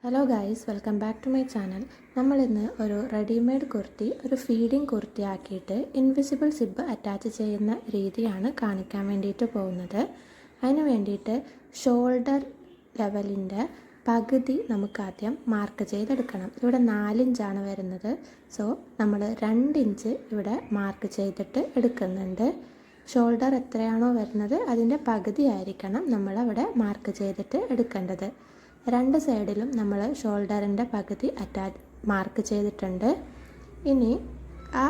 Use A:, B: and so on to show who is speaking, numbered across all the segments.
A: Hello guys, welcome back to my channel. നമ്മളിന്ന് ഒരു readymade kurti ഒരു ഫീഡിങ് കുർത്തി ആക്കിയിട്ട് ഇൻവിസിബിൾ സിബ് അറ്റാച്ച് ചെയ്യുന്ന രീതിയാണ് കാണിക്കാൻ വേണ്ടിയിട്ട് പോകുന്നത്. അതിന് വേണ്ടിയിട്ട് ഷോൾഡർ ലെവലിൻ്റെ പകുതി നമുക്കാദ്യം മാർക്ക് ചെയ്തെടുക്കണം. ഇവിടെ 4 ഇഞ്ചാണ് വരുന്നത്. സോ നമ്മൾ 2 ഇഞ്ച് ഇവിടെ മാർക്ക് ചെയ്തിട്ട് എടുക്കുന്നുണ്ട്. ഷോൾഡർ എത്രയാണോ വരുന്നത് അതിൻ്റെ പകുതി ആയിരിക്കണം നമ്മളവിടെ മാർക്ക് ചെയ്തിട്ട് എടുക്കേണ്ടത്. 2 സൈഡിലും നമ്മൾ ഷോൾഡറിൻ്റെ പകുതി മാർക്ക് ചെയ്തിട്ടുണ്ട്. ഇനി ആ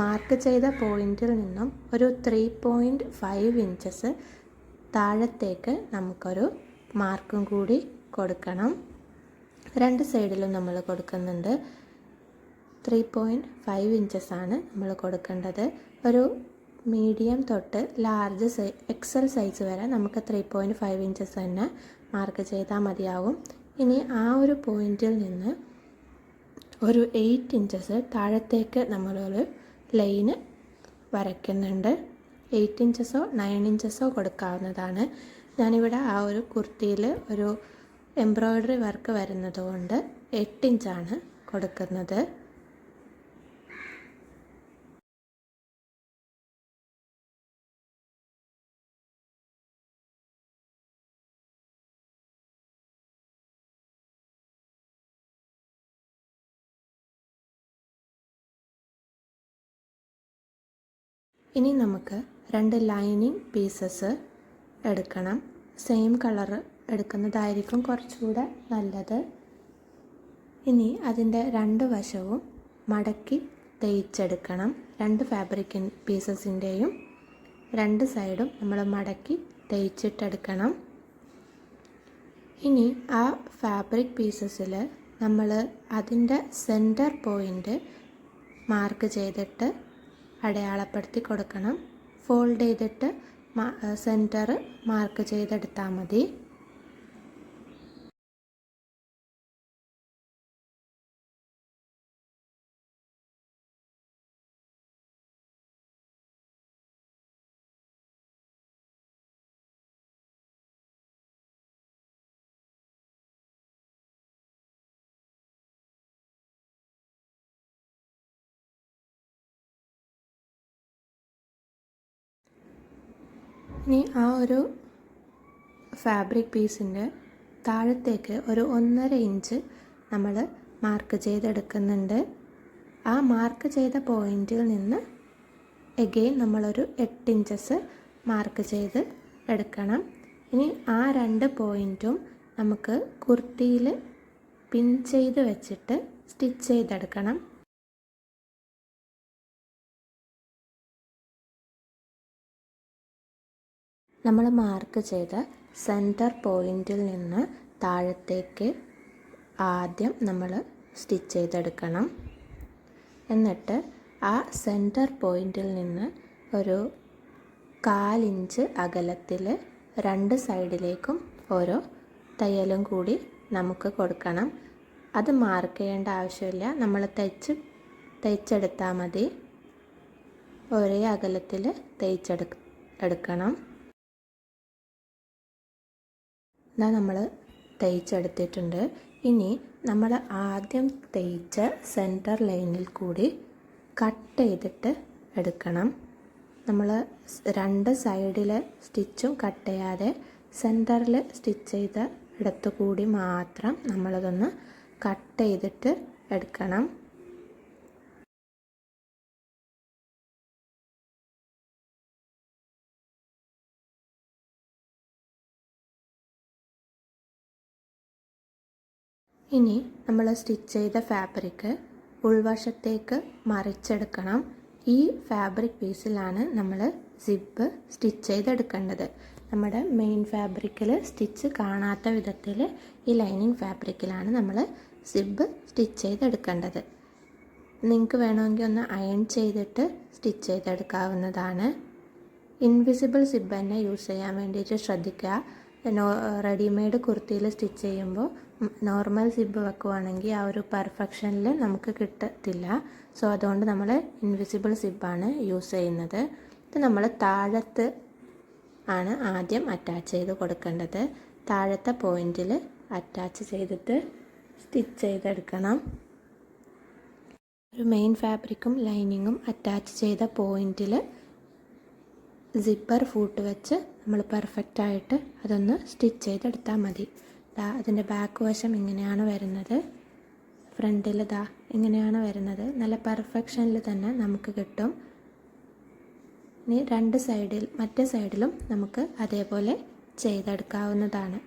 A: മാർക്ക് ചെയ്ത പോയിന്റിൽ നിന്നും ഒരു 3.5 ഇഞ്ചസ് താഴത്തേക്ക് നമുക്കൊരു മാർക്കും കൂടി കൊടുക്കണം. 2 സൈഡിലും നമ്മൾ കൊടുക്കുന്നുണ്ട്. 3.5 ഇഞ്ചസാണ് നമ്മൾ കൊടുക്കേണ്ടത്. ഒരു മീഡിയം തൊട്ട് ലാർജ് എക്സൽ സൈസ് വരെ നമുക്ക് 3.5 ഇഞ്ചസ് തന്നെ മാർക്ക് ചെയ്താൽ മതിയാവും. ഇനി ആ ഒരു പോയിന്റിൽ നിന്ന് ഒരു 8 ഇഞ്ചസ് താഴത്തേക്ക് നമ്മളൊരു ലൈന് വരയ്ക്കുന്നുണ്ട്. 8 ഇഞ്ചസോ 9 ഇഞ്ചസോ കൊടുക്കാവുന്നതാണ്. ഞാനിവിടെ ആ ഒരു കുർത്തിയിൽ ഒരു എംബ്രോയ്ഡറി വർക്ക് വരുന്നത് കൊണ്ട് 8 ഇഞ്ചാണ് കൊടുക്കുന്നത്. ഇനി നമുക്ക് 2 ലൈനിങ് പീസസ് എടുക്കണം. സെയിം കളർ എടുക്കുന്നതായിരിക്കും കുറച്ചുകൂടെ നല്ലത്. ഇനി അതിൻ്റെ 2 വശവും മടക്കി തേച്ചെടുക്കണം. 2 ഫാബ്രിക് പീസസിൻ്റെയും 2 സൈഡും നമ്മൾ മടക്കി തേച്ചിട്ടെടുക്കണം. ഇനി ആ ഫാബ്രിക് പീസസിൽ നമ്മൾ അതിൻ്റെ സെൻറ്റർ പോയിൻ്റ് മാർക്ക് ചെയ്തിട്ട് അടയാളപ്പെടുത്തി കൊടുക്കണം. ഫോൾഡ് ചെയ്തിട്ട് സെൻറ്റർ മാർക്ക് ചെയ്തെടുത്താൽ മതി. ഇനി ആ ഒരു ഫാബ്രിക് പീസിൻ്റെ താഴത്തേക്ക് ഒരു 1.5 ഇഞ്ച് നമ്മൾ മാർക്ക് ചെയ്തെടുക്കുന്നുണ്ട്. ആ മാർക്ക് ചെയ്ത പോയിന്റിൽ നിന്ന് എഗെയിൻ നമ്മളൊരു 8 ഇഞ്ചസ് മാർക്ക് ചെയ്ത് എടുക്കണം. ഇനി ആ 2 പോയിൻറ്റും നമുക്ക് കുർത്തിയിൽ പിൻ ചെയ്ത് വെച്ചിട്ട് സ്റ്റിച്ച് ചെയ്തെടുക്കണം. നമ്മൾ മാർക്ക് ചെയ്ത സെൻറ്റർ പോയിന്റിൽ നിന്ന് താഴത്തേക്ക് ആദ്യം നമ്മൾ സ്റ്റിച്ച് ചെയ്തെടുക്കണം. എന്നിട്ട് ആ സെൻറ്റർ പോയിന്റിൽ നിന്ന് ഒരു 1/4 ഇഞ്ച് അകലത്തിൽ 2 സൈഡിലേക്കും ഓരോ തയ്യലും കൂടി നമുക്ക് കൊടുക്കണം. അത് മാർക്ക് ചെയ്യേണ്ട ആവശ്യമില്ല, നമ്മൾ തയ്ച്ചെടുത്താൽ മതി. ഒരേ അകലത്തിൽ എടുക്കണം. ഇതാ നമ്മൾ തയ്ച്ചെടുത്തിട്ടുണ്ട്. ഇനി നമ്മൾ ആദ്യം തയ്ച്ച സെൻറ്റർ ലൈനിൽ കൂടി കട്ട് ചെയ്തിട്ട് എടുക്കണം. നമ്മൾ 2 സൈഡിലെ സ്റ്റിച്ചും കട്ട് ചെയ്യാതെ സെൻറ്ററിൽ സ്റ്റിച്ച് ചെയ്ത ഇടത്തു കൂടി മാത്രം നമ്മളതൊന്ന് കട്ട് ചെയ്തിട്ട് എടുക്കണം. ഇനി നമ്മൾ സ്റ്റിച്ച് ചെയ്ത ഫാബ്രിക് ഉൾവശത്തേക്ക് മറിച്ചെടുക്കണം. ഈ ഫാബ്രിക് പീസിലാണ് നമ്മൾ സിബ് സ്റ്റിച്ച് ചെയ്തെടുക്കേണ്ടത്. നമ്മുടെ മെയിൻ ഫാബ്രിക്കിൽ സ്റ്റിച്ച് കാണാത്ത വിധത്തിൽ ഈ ലൈനിങ് ഫാബ്രിക്കിലാണ് നമ്മൾ സിബ് സ്റ്റിച്ച് ചെയ്തെടുക്കേണ്ടത്. നിങ്ങൾക്ക് വേണമെങ്കിൽ ഒന്ന് അയൺ ചെയ്തിട്ട് സ്റ്റിച്ച് ചെയ്തെടുക്കാവുന്നതാണ്. ഇൻവിസിബിൾ സിബ് തന്നെ യൂസ് ചെയ്യാൻ വേണ്ടിയിട്ട് ശ്രദ്ധിക്കുക. റെഡിമെയ്ഡ് കുർത്തിയിൽ സ്റ്റിച്ച് ചെയ്യുമ്പോൾ നോർമൽ സിബ് വെക്കുവാണെങ്കിൽ ആ ഒരു പെർഫെക്ഷനിൽ നമുക്ക് കിട്ടത്തില്ല. സോ അതുകൊണ്ട് നമ്മൾ ഇൻവിസിബിൾ സിബാണ് യൂസ് ചെയ്യുന്നത്. ഇത് നമ്മൾ താഴത്ത് ആണ് ആദ്യം അറ്റാച്ച് ചെയ്ത് കൊടുക്കേണ്ടത്. താഴത്തെ പോയിന്റിൽ അറ്റാച്ച് ചെയ്തിട്ട് സ്റ്റിച്ച് ചെയ്തെടുക്കണം. ഒരു മെയിൻ ഫാബ്രിക്കും ലൈനിങ്ങും അറ്റാച്ച് ചെയ്ത പോയിൻറ്റിൽ സിപ്പർ ഫൂട്ട് വെച്ച് നമ്മൾ പെർഫെക്റ്റായിട്ട് അതൊന്ന് സ്റ്റിച്ച് ചെയ്തെടുത്താൽ മതി. അതിൻ്റെ ബാക്ക് വശം ഇങ്ങനെയാണ് വരുന്നത്, ഫ്രണ്ടിൽ ഇങ്ങനെയാണ് വരുന്നത്. നല്ല പെർഫെക്ഷനിൽ തന്നെ നമുക്ക് കിട്ടും. ഇനി രണ്ട് സൈഡിൽ മറ്റേ സൈഡിലും നമുക്ക് അതേപോലെ ചെയ്തെടുക്കാവുന്നതാണ്.